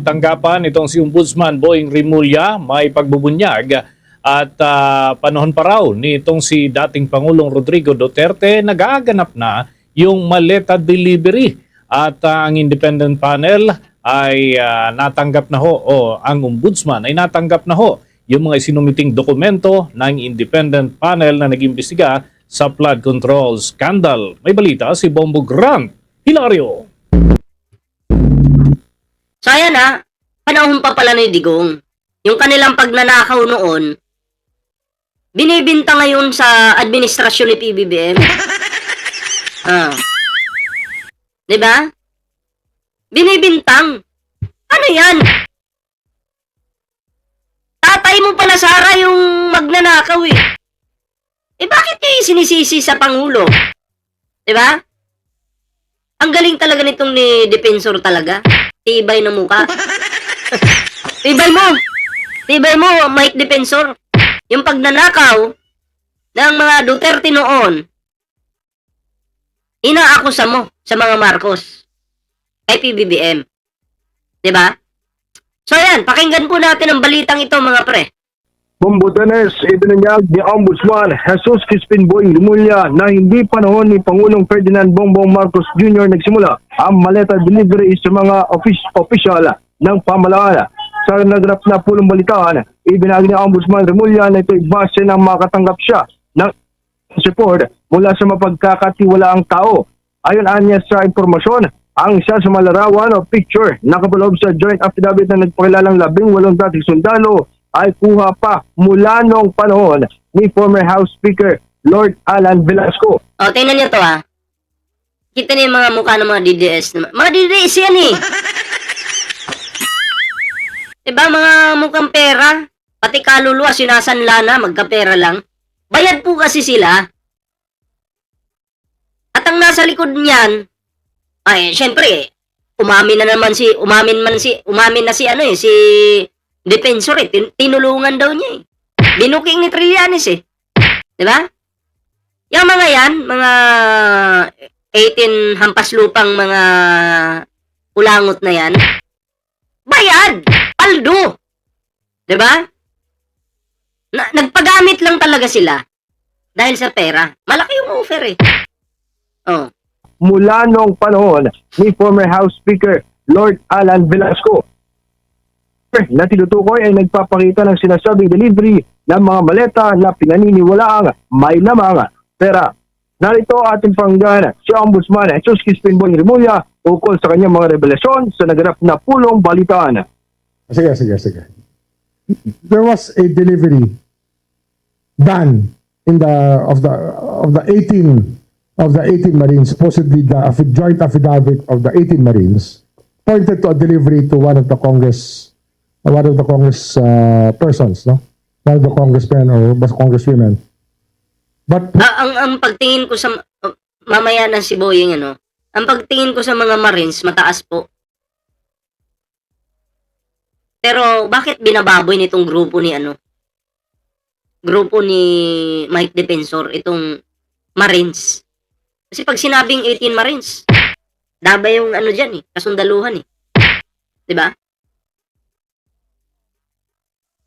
Tanggapan itong si Ombudsman Boying Rimulya may pagbubunyag at panahon pa raw ni itong si dating Pangulong Rodrigo Duterte nagaganap na yung maleta delivery at ang independent panel ay natanggap na ho o ang Ombudsman ay natanggap na ho yung mga sinumiting dokumento ng independent panel na nag-imbestiga sa flood control scandal. May balita si Bombo Grant Hilario. So ayan panahon pa pala ni Digong. Yung kanilang pagnanakaw noon, binibinta ngayon sa administrasyon ni PBBM. Diba? Binibintang. Ano yan? Tatay mo pala Sara yung magnanakaw eh. Bakit niya sinisisi sa Pangulo? Diba? Ang galing talaga nitong ni Defensor talaga. Tibay ng muka. Tibay mo, Mike Defensor. Yung pagnanakaw ng mga Duterte noon, inaakusa mo sa mga Marcos kay PBBM. Diba? So yan, pakinggan po natin ang balitang ito mga pre. Bumbudanes, ibinunyag ni Ombudsman Jesus Crispin Boying Rimulya na hindi panahon ni Pangulong Ferdinand Bongbong Marcos Jr. nagsimula ang maleta delivery sa mga opisyal ng pamahalaan. Sa nagrap na pulong balitaan, ibinagi ni Ombudsman Rimulya na ito'y base ng makatanggap siya ng support mula sa mapagkakatiwalaang tao. Ayon anya sa impormasyon, ang isa sa malarawan o picture nakapaloob sa joint affidavit na nagpakilalang 18 dating sundalo ay kuha pa mula noong panahon ni former House Speaker Lord Alan Velasco. O, tingnan niyo to Kita niyo yung mga mukha ng mga DDS. Mga DDS yan eh. Diba mga mukhang pera? Pati kaluluwa sinasanla na, magkapera lang. Bayad po kasi sila. At ang nasa likod niyan, ay syempre, umamin na si Defensor tinulungan daw niya eh. Binuking ni Trillanes eh. Diba? Yung mga yan, mga 18 hampas lupang mga ulangot na yan, bayad! Paldo! Diba? Nagpagamit lang talaga sila dahil sa pera. Malaki yung offer eh. Oh. Mula noong panahon ni former House Speaker Lord Alan Velasco na tinutukoy ay nagpapakita ng sinasabing delivery ng mga maleta na pinaniniwalaang may lamang pera. Narito ating panggan si Ombudsman Jesus Crispin Boying Rimulya ukol sa kanyang mga revelasyon sa naganap na pulong balitaan. Sige. There was a delivery done in of the 18 Marines, supposedly the joint affidavit of the 18 Marines pointed to a delivery to one of the Congress persons, no? One of the congressmen or congresswomen. But ang pagtingin ko sa mamaya na si Boying ang pagtingin ko sa mga Marines mataas po. Pero bakit binababoy nitong grupo ni Mike Defensor itong Marines? Kasi pag sinabing 18 Marines, dabay yung diyan kasundaluhan eh. 'Di ba?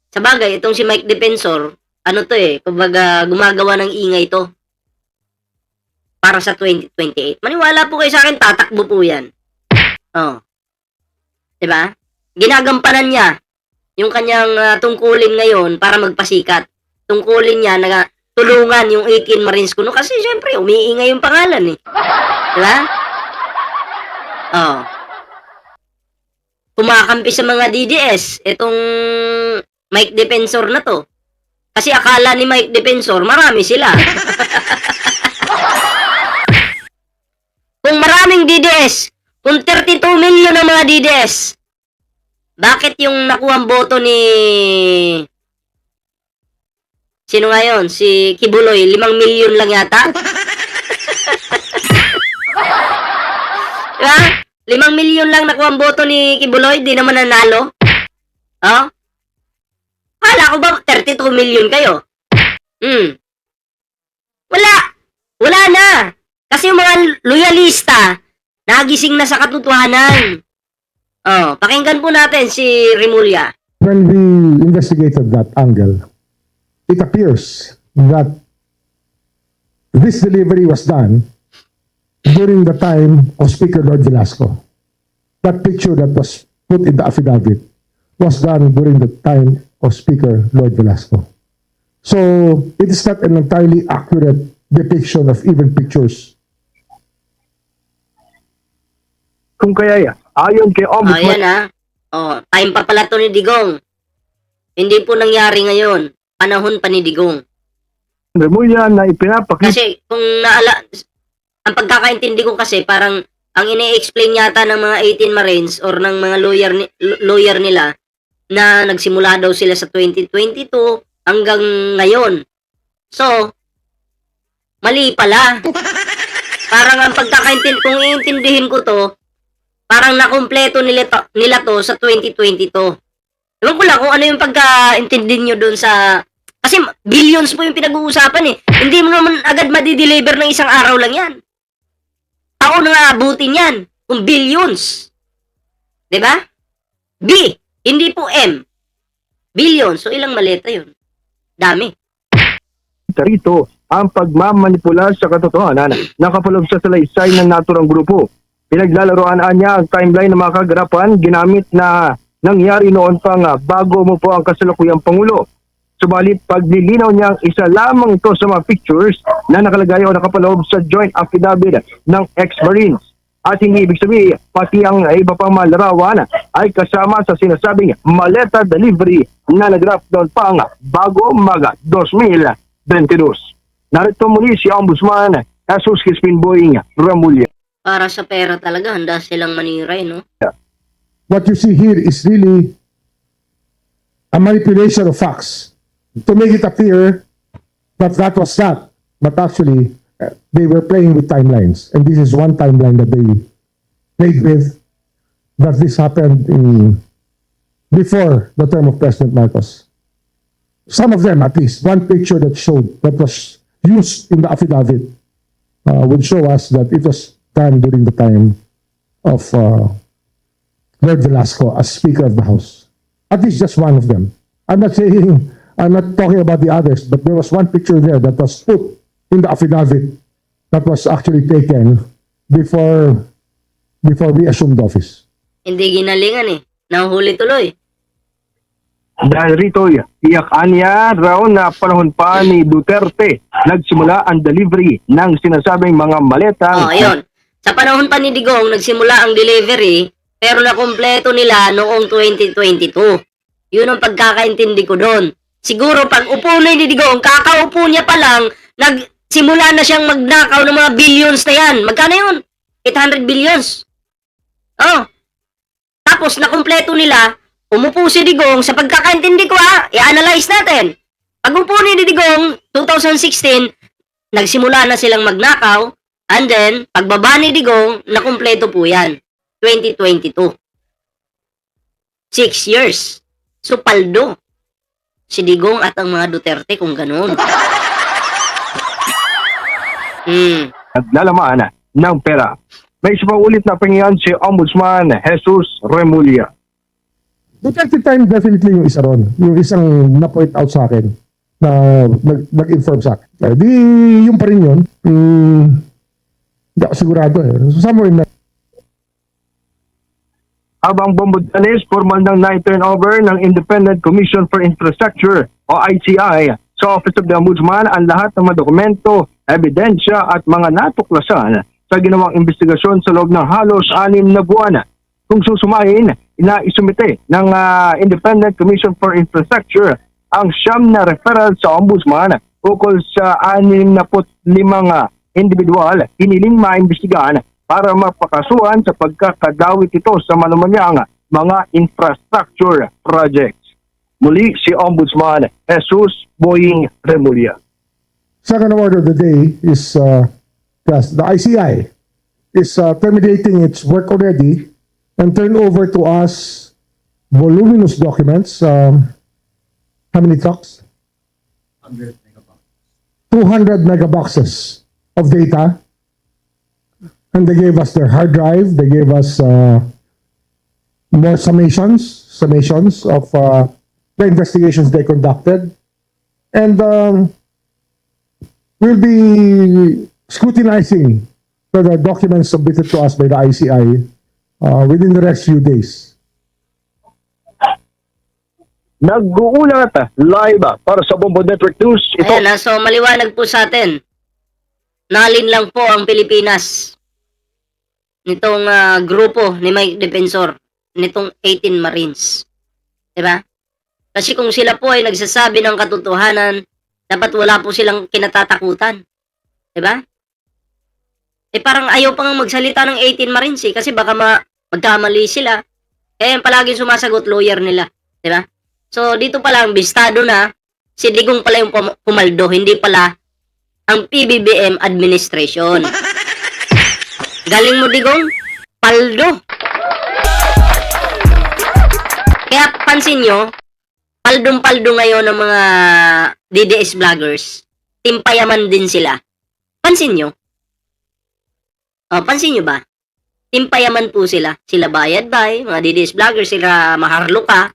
Sa bagay, itong si Mike Defensor, kumbaga gumagawa ng ingay to para sa 2028. Maniwala po kayo sa akin, tatakbo po yan. Oh. Diba? Ginagampanan niya yung kanyang tungkulin ngayon para magpasikat. Tungkulin niya na tulungan yung 18 Marines kuno kasi syempre umiingay yung pangalan eh. Diba? Oh. Kumakampi sa mga DDS itong Mike Defensor na to. Kasi akala ni Mike Defensor, marami sila. Kung maraming DDS, kung 32 million ng mga DDS, bakit yung nakuhang boto ni sino ngayon? Si Kibuloy, 5 million lang yata? Diba? 5 million lang nakuhang boto ni Kibuloy, di naman nanalo. Oh? Kala ko ba 32 million kayo? Wala na. Kasi yung mga loyalista, nagising na sa katotohanan. Pakinggan po natin si Remulla. When we investigated that angle, it appears that this delivery was done during the time of Speaker Lord Velasco. That picture that was put in the affidavit was done during the time of Speaker Lord Velasco. So it is not an entirely accurate depiction of even pictures. Kung kaya, ayon kay Ombudsman Ayan time pa pala to ni Digong. Hindi po nangyari ngayon. Panahon pa ni Digong. Remulla na ipinapakita Kasi kung ang pagkakaintindi ko kasi parang ang ini-explain yata ng mga 18 Marines or ng mga lawyer nila na nagsimula daw sila sa 2022 hanggang ngayon. So, mali pala. Parang ang pagkakaintindi, kung iintindihin ko to, parang nakumpleto nila to sa 2022. Ewan ko lang kung ano yung pagkaintindi nyo dun sa... Kasi billions po yung pinag-uusapan eh. Hindi mo naman agad madideliver ng isang araw lang yan. Ako na nga abutin yan. Kung billions. 'Di ba? B. Hindi po M. Billion. So ilang maleta yun? Dami. rito ang pagmamanipula sa katotohanan na kapulog sa salaysay ng naturang grupo. Pinaglalaroan niya ang timeline ng mga kaganapan ginamit na nangyari noon pang bago mo po ang kasalukuyang Pangulo. Subalit paglilinaw niya isa lamang ito sa mga pictures na nakalagay o nakapaloob sa joint affidavit ng ex-Marines. At hindi ibig sabihin, pati ang iba pang mga larawan ay kasama sa sinasabing maleta delivery na nag-draft doon pang bago mag 2022. Narito muli si Ombudsman Jesus Crispin Boying Remulla. Para sa pera talaga, handa silang maniray, no? What you see here is really a manipulation of facts to make it appear that that was that. But actually, they were playing with timelines. And this is one timeline that they played with, that this happened before the term of President Marcos. Some of them, at least, one picture that showed, that was used in the affidavit, would show us that it was done during the time of Lord Velasco as Speaker of the House. At least just one of them. I'm not talking about the others, but there was one picture there that was put in the affidavit that was actually taken before we assumed office. Hindi ginalingan eh. Nahuhuli tuloy. Dahil rito, iyakan niya raw na panahon pa ni Duterte nagsimula ang delivery ng sinasabing mga maleta. Ayun. Sa panahon pa ni Digong, nagsimula ang delivery, pero nakumpleto nila noong 2022. Yun ang pagkakaintindi ko doon. Siguro pag upo na ni Digong, kakaupo niya pa lang, nagsimula na siyang magnakaw ng mga billions na yan. Magkano yun? 800 billions. Tapos nakumpleto nila, umupo si Digong, sa pagkakaintindi ko i-analyze natin. Pag upo ni Digong, 2016, nagsimula na silang magnakaw, and then, pagbaba ni Digong, nakumpleto po yan. 2022. 6 years. So, paldo. Si Digong at ang mga Duterte kung ganun. Naglalaman ng pera. May isa pang ulit na pangyayan si Ombudsman Jesus Remulla. Duterte time definitely yung isa ron. Yung isang na-point out sa akin na nag-inform sa akin. Di yung pa rin yun. Hindi ako sigurado eh. So somewhere in that. Habang bombodanes, formal nang na-turnover ng Independent Commission for Infrastructure o ICI sa Office of the Ombudsman ang lahat ng mga dokumento, ebidensya at mga natuklasan sa ginawang investigasyon sa loob ng halos 6 na buwan. Kung susumahin, inaisumite ng Independent Commission for Infrastructure ang 9 na referral sa Ombudsman ukol sa 65 individual hiniling maimbestigahan para mapakasuhan sa pagkakadawit ito sa manumanyang mga infrastructure projects. Muli si Ombudsman Jesus Boying Remulla. Second order of the day is the ICI is terminating its work already and turn over to us voluminous documents. How many trucks? 200 megaboxes of data. And they gave us their hard drive. They gave us more summations of the investigations they conducted. And we'll be scrutinizing the documents submitted to us by the ICI within the next few days. Nag-uulat live para sa Bombo Network News. Ito Ayan, so maliwanag po sa atin. Nalin lang po ang Pilipinas nitong grupo ni Mike Defensor, nitong 18 Marines. Diba? Kasi kung sila po ay nagsasabi ng katotohanan, dapat wala po silang kinatatakutan. Diba? Eh parang ayaw pa nga magsalita ng 18 Marines eh, kasi baka magkamali sila. Eh palagi sumasagot lawyer nila. Diba? So dito pala ang bistado na si Digong pala yung pumaldo, hindi pala ang PBBM administration. Galing mo, Digong. Paldo. Kaya pansin nyo, paldong-paldo ngayon ng mga DDS vloggers. Timpayaman din sila. Pansin nyo? Oh, pansin nyo ba? Timpayaman po sila. Sila bayad bay, mga DDS vloggers, sila maharluka.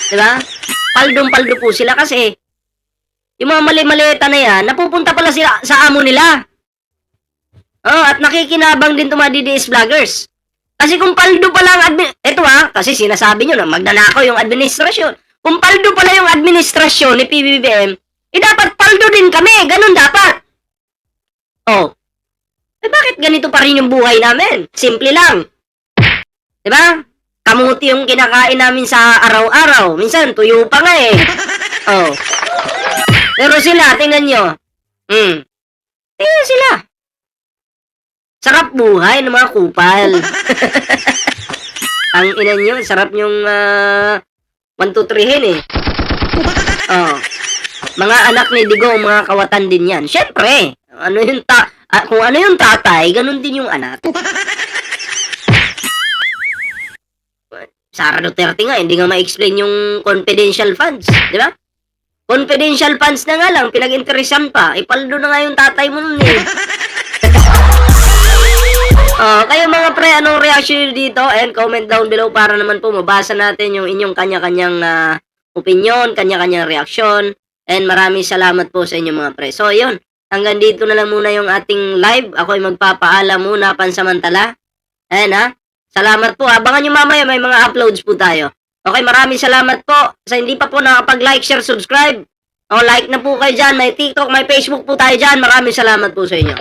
Diba? Paldong-paldo po sila kasi yung mga mali-maleta na yan, napupunta pala sila sa amo nila. Oh, at nakikinabang din itong mga DDS vloggers. Kasi kung paldo pala ang eto kasi sinasabi nyo na magnanakaw yung administrasyon. Kung paldo pala yung administrasyon ni PBBM, dapat paldo din kami. Ganun dapat. Oh. Eh bakit ganito pa rin yung buhay namin? Simple lang. Diba? Kamuti yung kinakain namin sa araw-araw. Minsan, tuyo pa nga eh. Oh. Pero sila, tingnan nyo. Tingnan sila. Sarap buhay ng mga kupal. Ang ina nyo, sarap nyong 1-2-3-hin eh. Oh. Mga anak ni Digong, mga kawatan din yan. Siyempre, kung ano yung tatay, ganun din yung anak. Sara Duterte nga, hindi nga ma-explain yung confidential funds. Di ba? Confidential funds na nga lang, pinag-interesan pa. Ipaldo na nga yung tatay mo nun eh. Kayo mga pre, anong reaction nyo dito? And comment down below para naman po mabasa natin yung inyong kanya-kanyang opinion, kanya-kanyang reaction. And maraming salamat po sa inyo mga pre. So yun, hanggang dito na lang muna yung ating live. Ako ay magpapaalam muna pansamantala. Ayan salamat po. Abangan nyo mamaya, may mga uploads po tayo. Okay, maraming salamat po. Sa hindi pa po nakapag-like, share, subscribe. Like na po kayo dyan. May TikTok, may Facebook po tayo dyan. Maraming salamat po sa inyo.